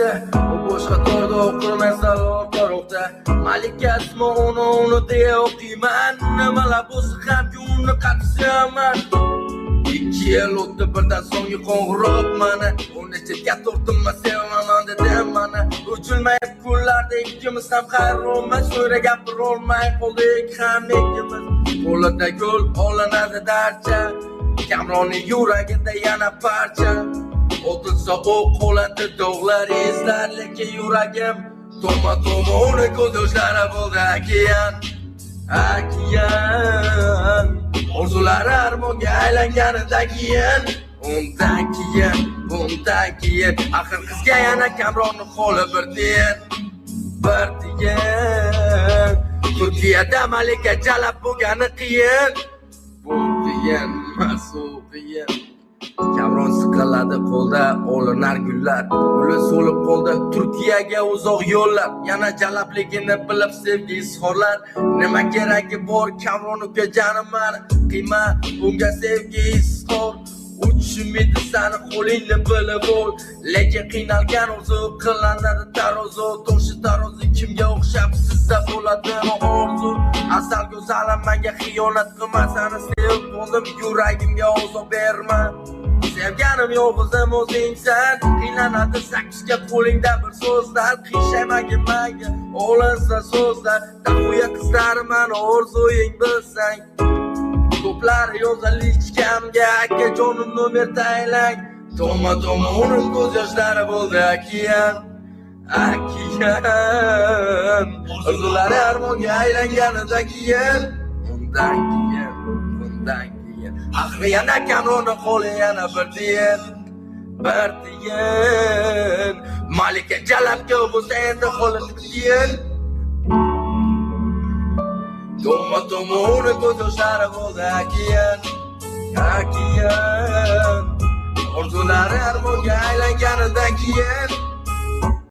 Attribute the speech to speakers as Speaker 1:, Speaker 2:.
Speaker 1: aytdi, u boshqa torda o'qirman salor qaroqda. Malika ismi uni deya o'qiyman, nimalar bo'lsa ham uni qarshiman. 2 yil o'tdi, birdan so'nggi qo'ng'iroq mana. Uni chetga tortdim-ma, sevaman dedim mana. O'chilmayib kunlarda ikkimiz ham hayronman, so'ra gapirolmay qoldik ham ikkimiz. Qo'lida gul olinadi darcha, Kamronning yuragida yana parcha. O'tilsa o'q qoladi dog'lar izlar, lekin yuragim toma uni ko'z yoshlari bo'ldi okean. Orzulari armonga aylanganidan keyin, undan keyin axir qizga yana Kamronning qo'li bir tiyin. Turkiyada malika jalab bo'lgani qiyin. Bu qiyin, masu qiyin. Kamron siqiladi qo'lda olinar gullar, guli so'lib qoldi Turkiyaga uzoq yo'llar. Yana jalabligini bilib sevgi izhorlar. Nima keragi bor Kamron uka janiman, qiyma bunga sevgi izhor. Uchmidi sani qo'lingni bilib ol, lekin qiynalgan orzu qilinadi tarozi. To'shi tarozi kimga o'xshab sizda bo'ladimi orzu? Asal go'zalim menga xiyonat qilma, seni sevib qoldim, yuragimga ozob berma. Sevganim yolg'izim o'zingsan, qiynaladi sakishga qo'lingda bir so'zlar. Qiyshaymagan menga olinsa so'zlar, taxuya qizlarim mani orzuying bilsang. Ko'plar yozar lichkamga, aka jonim nomer taylang. Toma uning ko'z yoshlari bo'ldi okean. Orzulari armonga aylanganidan keyin, undan keyin axir yana Kamronning qo'li yana bir tiyin. Malika jalabga bo'lsa endi qo'li tiyin. Toma uni ko'z yoshlari bo'ldi okean. Orzulari armonga aylanganidan keyin,